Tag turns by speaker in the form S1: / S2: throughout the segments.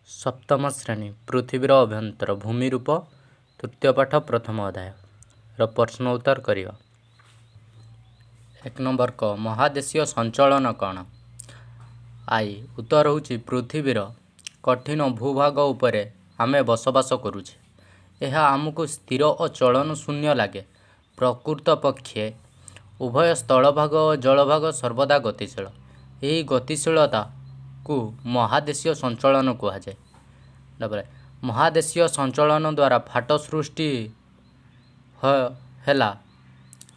S1: सप्तम श्रेणी पृथ्वीर अभ्यंतर भूमि रूप तृतीय पाठ प्रथम अध्याय प्रश्न उत्तर करिवा। 1 नंबर क महादेशीय संचलन कौन? आई उत्तर होउछि पृथ्वीर कठिन भूभाग उपरे आमे बसवास करुछे। यह आमको स्थिर और चलन शून्य लगे। प्रकृत पक्षे उभय स्थलभाग और जलभाग सर्वदा गतिशील। यही गतिशीलता को महादेशीय संचलन कहुए। महादेशीय संचलन द्वारा फाट सृष्टि हैला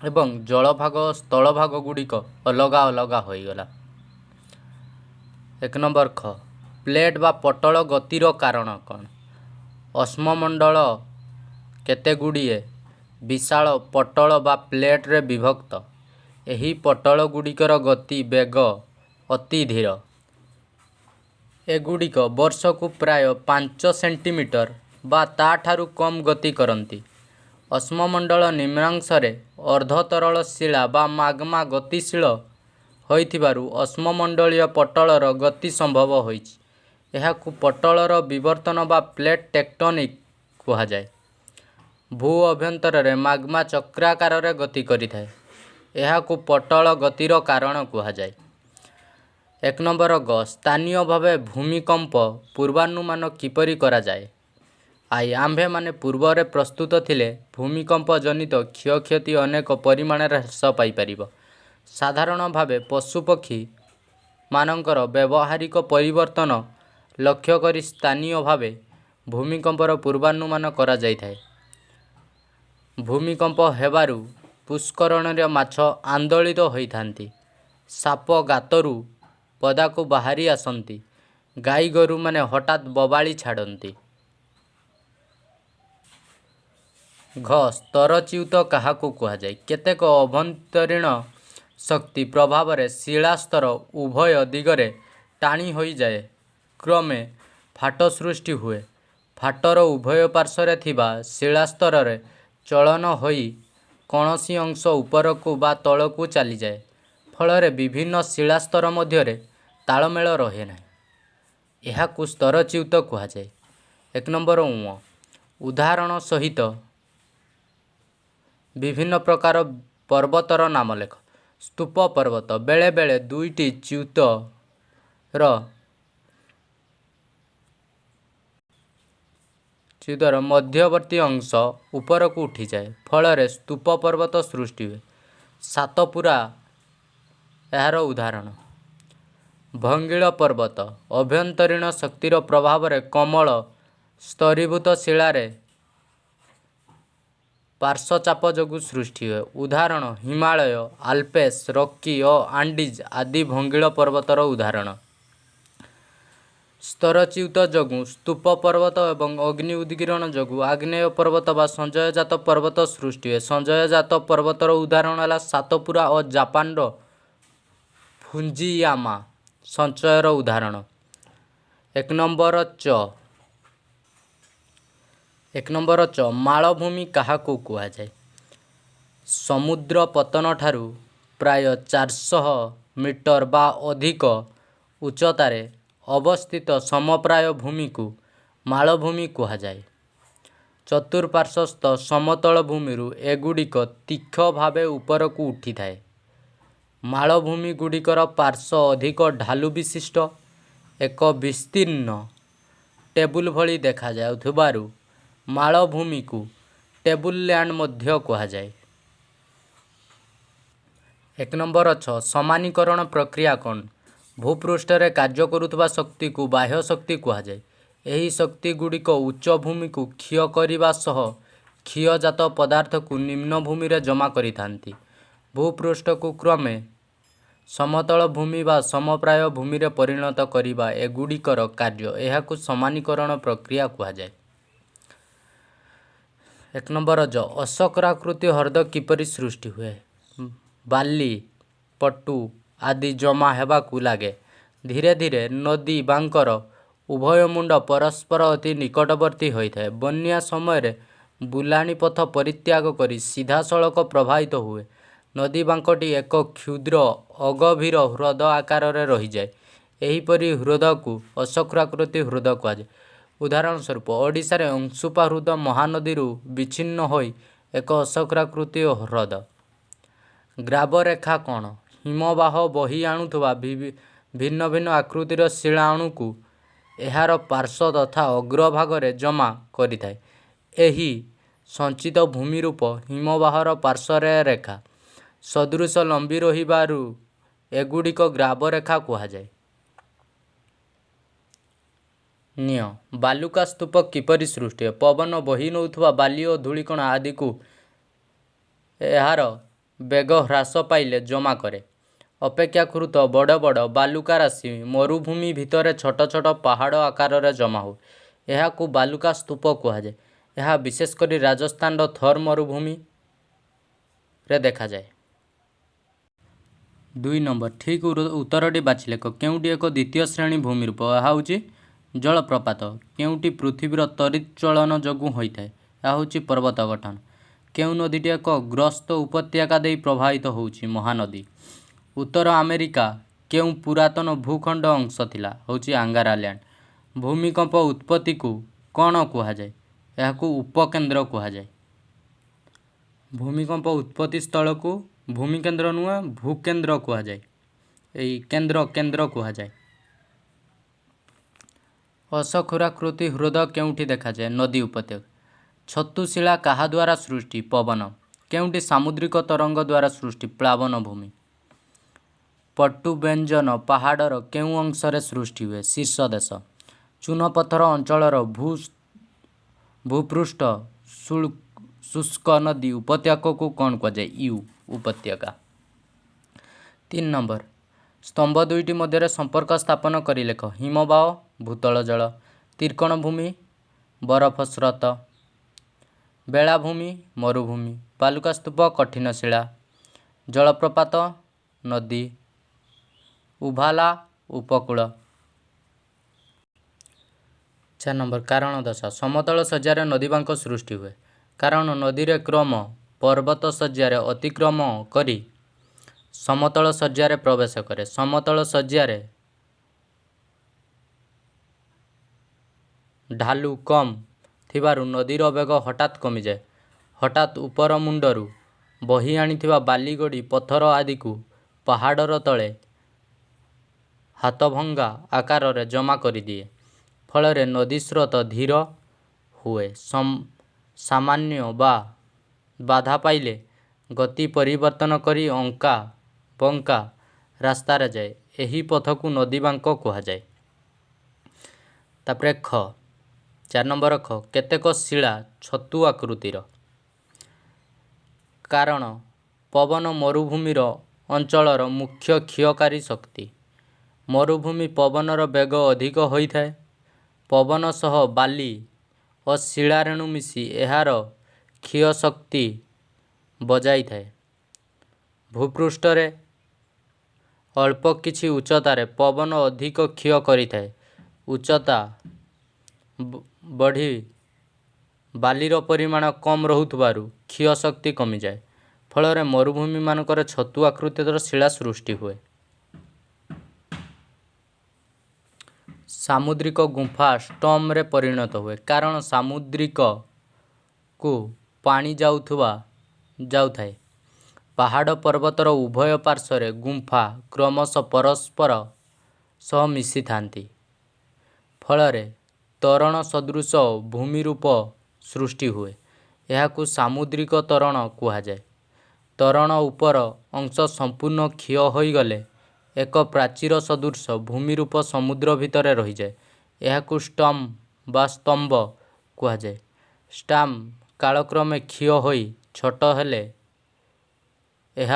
S1: एवं जलभाग स्थलभाग गुड़िक अलगा अलगा होईगला। 1 नंबर ख प्लेट बा पटल गतिर कारण कौन? अश्ममंडल केते गुड़िए विशाल पटल बा प्लेट रे विभक्त। एही पटल गुड़िकर गति बेग अति धीर। एगुड़िक वर्ष को प्राय 5 सेंटीमीटर बा ताठारु कम गति करती। अश्ममंडल निम्नांशरे अर्धतरल शिला बा माग्मा गतिशील होइथिबारु अश्ममंडलीय पटलर गति संभव होइछि। एहाकु पटलर विवर्तन बा प्लेट टेक्टोनिक कहा जाए। भू अभ्यंतर रे माग्मा चक्राकार रे गति करिथाए। एहाकु पटल गतिर कारण कहा जाए। 1 नंबर ग स्थानीय भावे भूमिकंप पूर्वानुमान किपरि करा जाए? आई आम्भे माने पूर्वरे प्रस्तुत थिले भूमिकंप जनित क्षयक्षति अनेक परिमाण ह्रास पाई परिबो। साधारण भावे पशुपक्षी मानकर व्यवहारिक परिवर्तन लक्ष्य करी स्थानीय भावे भूमिकंपर पूर्वानुमान करा जाइथाए। भूमिकंप हेबारु पुष्करणीय माछ आंदोलित होइथांती। साप गातरू पदाकू बाहरी आसंती। गाई गोरु माने हठात बबाली छाड़ती। घ स्तरच्युत काहाकू कहा जाए? केतेक अभ्यंतरीण शक्ति प्रभाव रे शिलास्तर उभय दिगरे टाणी होई जाए। क्रमे फाट सृष्टि हुए। फाटर उभय पार्श्वरे थिबा शिलास्तर रे चलन होई कौनसी अंश उपरकू बा तलकू चली जाए। फलरे विभिन्न शिलास्तर मध्यरे तालमेल रहे नहीं। एहाकू स्तरच्युत कहा जाए। 1 नंबर उदाहरण सहित विभिन्न प्रकार पर्वतर नाम लेख। स्तूप पर्वत बेले बेले दुईटी च्युतर मध्यवर्ती अंश ऊपर को उठी जाए। फल स्तूप पर्वत सृष्टि हुए। सातपुरा यार उदाहरण। भंगिल पर्वत अभ्यंतरीण शक्तिर प्रभाव रे कमल स्तरीभूत शिलारे पार्श्वचाप जोगु सृष्टि हुए। उदाहरण हिमालय, आल्पेस, रॉकी और आंडीज आदि भंगिल पर्वतर उदाहरण। स्तरच्युत जोगु स्तूप पर्वत एवं अग्नि उद्गीरण जोगु आग्नेय पर्वत बा संजयजात पर्वत सृष्टि हुए। संजयजात पर्वतर उदाहरण है सातपुरा और जापान फुजियामा संचयर उदाहरण। 1 नंबर च मालभूमि काहाकू कहा जाए? समुद्र पतन ठारू प्राय 400 मीटर बा अधिक उच्चतारे अवस्थित समप्राय भूमि को मालभूमि कहा जाए। चतुर्पार्श्वस्थ समतल भूमिरु एगुड़िक तीक्ष भावे ऊपर को उठी थाए। मालभूमि गुड़िकर पार्श्व अधिक ढालू विशिष्ट एक विस्तीर्ण टेबुल भली देखा जाउथिबारु मालभूमि को टेबुल लैंड मध्य कहा जाए। 1 नंबर 6 समानीकरण प्रक्रिया कौन? भूपृष्ठ रे कार्य करुवा शक्ति को बाह्य शक्ति कहा जाए। यही शक्ति गुड़िक उच्च भूमि को क्षय करने सह क्षयजात पदार्थ को निम्न भूमि रे जमा करी थांती। भूपृष्ठ को क्रमे समतल भूमि बा समप्राय भूमि रे परिणत करिबा एगुड़िकर कार्य एहाकू समानीकरण प्रक्रिया कहा जाए। 1 नंबर ज अशक्राकृति हृद किपरि सृष्टि हुए? बाली पट्टू आदि जमा हेबाकू लागे। धीरे धीरे नदी बांकर उभय मुंड परस्पर अति निकटवर्ती होइथाए। बन्या समय बुलाणी पथ परित्याग करी सीधा सड़क प्रभावित हुए। नदी बांकटी एक क्षुद्र अगभीर ह्रद आकार रे रही जाए। एहीपरि हृद को अशक्राकृति हृद कुहाଯାଏ। उदाहरण स्वरूप ओडिशारे अंशुपा हृद महानदी विच्छिन्न होई एक अशक्राकृति हृद। ग्राबरेखा कौन? हिमबाह बही आणुवा भिन्न भिन्न आकृतिर शिला अणुको एहार पार्श्व तथा अग्रभागरे जमा करिथाए। एही संचित भूमि रूप हिमबाहर पार्श्वर रेखा सदृश लंबी रहिबारु एगुड़िक ग्राबरेखा कुहाଯାଏ। निय बालुका स्तूप किपरि सृष्टि हुए? पवन बही नौथुवा बाली और धूलिकण आदि को एहार बेग ह्रास पाइले जमा करे। अपेक्षाकृत बड़ बड़ बालुका राशि मरुभूमि भितर छोट छोट पहाड़ आकार जमा हुए। यह बालुका स्तूप कुहाଯାଏ। यह विशेषकर राजस्थान थर मरुभूमि रे देखा जाए। 2 नंबर ठीक उत्तरटी बाछि लेख। केउटी एक द्वितीय श्रेणी भूमि रूप? यह हूँ जलप्रपात। केउटी पृथ्वीर तरित चलन जोगु होइथाए? यह हूँ पर्वत गठन। केउ नदीटी एक ग्रस्त उपत्यका दे प्रभावित होउछि? महानदी। उत्तर अमेरिका केउ पुरातन भूखंड अंश थिला? होउछि आंगारालैंड। भूमिकंप उत्पत्ति को कौन कुहाଯାଏ? यह उपकेन्द्र कुहाଯାଏ। भूमिकंप उत्पत्ति स्थल को भूमिकेन्द्र नुआ भूकेन्द्र कुहाଯାଏ। एई केन्द्र केन्द्र कुहाଯାଏ। अशक्राकृति हृद केउठी देखा जाए? नदी उपत्यका। छतुशिला काहा द्वारा सृष्टि? पवन। केउठी सामुद्रिक तरंग द्वारा सृष्टि? प्लावन भूमि। पट्टु व्यंजन पहाड़र केउ अंशरे सृष्टि हुए? शीर्ष देश। चूनपत्थर अंचलर भूपृष्ठ शुष्क नदी उपत्यका को कौन कुहाଯାଏ? यू उपत्यका। 3 नंबर स्तंभ दुईटी मध्य संपर्क स्थापन करी लेख। हिमबाह भूतल जल। तीर्कोण भूमि बरफ स्रोत। बेलाभूमि मरुभूमि। बालुका स्तूप कठिन शिला। जलप्रपात नदी। उभाला उपकूल। 4 नंबर कारण दशा। समतल शଯ୍यारे नदीबांक सृष्टि हुए? कारण नदी रे क्रम पर्वत शଯ୍यारे अतिक्रम करी समतल शଯ୍यारे प्रवेश करे। समतल शଯ୍यारे ढालू कम थिबारु नदीर बेग हठात कमी जाए। हठात उपर मुंडरू बही आनिथिबा बाली गड़ी पत्थर आदि को पहाड़र तले हाथभंगा आकार रे जमा करी दिए। फलरे नदी स्रोत धीर हुए। सामान्य बाधा पाइले गति परिवर्तन करी अंका बंका रास्तार जाए। एही पथ को नदीबांक कुहाଯାଏ। तापरे ख 4 नंबर ख केतेक शिला छतु आकृतिर? कारण पवन मरुभूमिर अंचलर मुख्य क्षयकारी शक्ति। मरुभूमि पवनर बेग अधिक होइथाए। पवन सह बाली और शिला रेणु मिसी एहार क्षय शक्ति बजाई थाए। भूपृष्ठरे अल्प किछि उच्चतारे पवन अधिक क्षय करिथाए। उच्चता बढ़ी बालीर परिमाण कम रहुथबारु क्षय शक्ति कमी जाए। फलरे मरुभूमि मानकर छतु आकृतिर शिला सृष्टि हुए। सामुद्रिक गुंफा स्टॉर्म रे परिणत हुए? कारण सामुद्रिक को पानी जाउथाए। पहाड़ पर्वतर उभय पार्श्वरे गुंफा क्रमश परस्पर सह मिसी थांती। फलरे तरण सदृश भूमि रूप सृष्टि हुए। यहाकू सामुद्रिक तरण कुहाଯାଏ। तरण उपर अंश संपूर्ण क्षय होई गले एक प्राचीर सदृश भूमि रूप समुद्र भितर रही जाए। यहाकू स्टॉर्म बा स्तंभ कुहाଯାଏ। स्टॉर्म कालक्रमे क्षय होई छोट हेले यह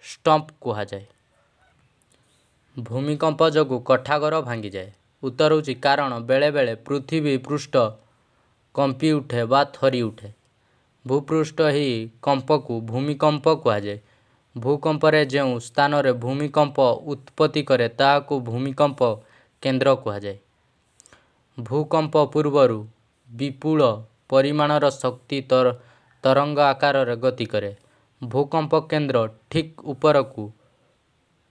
S1: स्टम्प कुहाଯାଏ। भूमिकंप जोगु कोठाघर भांगी जाए? उत्तर होची कारण बेले बेले पृथ्वी पृष्ठ कंपी उठे बा थरी उठे। भूपृष्ठ ही कंप को भूमिकंप कुहाଯାଏ। भूकंपरे जेउ स्थान रे भूमिकंप उत्पत्ति करे ताहाकू भूमिकंप केन्द्र कुहाଯାଏ। भूकंप पूर्वरु विपुल परिमाणर शक्ति तरंग आकार रे गति करे। भूकंप केन्द्र ठीक ऊपर को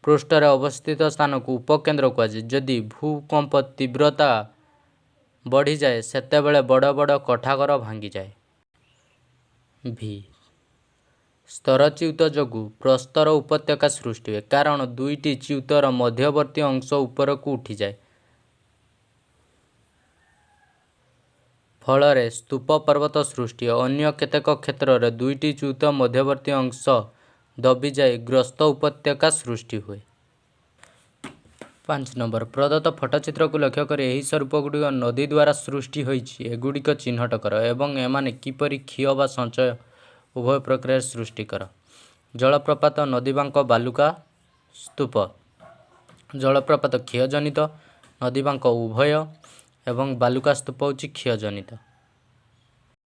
S1: ପୃଷ୍ଠରେ ଅବସ୍ଥିତ ସ୍ଥାନକୁ ଉପକେନ୍ଦ୍ର କୁହାଯାଏ। ଯଦି ଭୂକମ୍ପ ତୀବ୍ରତା ବଢ଼ିଯାଏ ସେତେବେଳେ ବଡ଼ ବଡ଼ କୋଠାଘର ଭାଙ୍ଗିଯାଏ। ଭି ସ୍ତରଚ୍ୟୁତ ଯୋଗୁଁ ପ୍ରସ୍ତର ଉପତ୍ୟକା ସୃଷ୍ଟି ହୁଏ, କାରଣ ଦୁଇଟି ଚ୍ୟୁତର ମଧ୍ୟବର୍ତ୍ତୀ ଅଂଶ ଉପରକୁ ଉଠିଯାଏ। ଫଳରେ ସ୍ତୂପ ପର୍ବତ ସୃଷ୍ଟି ହୁଏ। ଅନ୍ୟ କେତେକ କ୍ଷେତ୍ରରେ ଦୁଇଟି ଚ୍ୟୁତ ମଧ୍ୟବର୍ତ୍ତୀ ଅଂଶ ଦବିଯାଇ ଗ୍ରସ୍ତ ଉପତ୍ୟକା ସୃଷ୍ଟି ହୁଏ। 5 ନମ୍ବର ପ୍ରଦତ୍ତ ଫଟୋଚିତ୍ରକୁ ଲକ୍ଷ୍ୟ କରି ଏହି ସ୍ୱରୂପଗୁଡ଼ିକ ନଦୀ ଦ୍ୱାରା ସୃଷ୍ଟି ହୋଇଛି ଏଗୁଡ଼ିକ ଚିହ୍ନଟ କର ଏବଂ ଏମାନେ କିପରି କ୍ଷୟ ବା ସଞ୍ଚୟ ଉଭୟ ପ୍ରକ୍ରିୟାରେ ସୃଷ୍ଟି କର। ଜଳପ୍ରପାତ, ନଦୀବାଙ୍କ, ବାଲୁକା ସ୍ତୂପ। ଜଳପ୍ରପାତ କ୍ଷୟଜନିତ, ନଦୀବାଙ୍କ ଉଭୟ ଏବଂ ବାଲୁକା ସ୍ତୂପ ହେଉଛି କ୍ଷୟଜନିତ।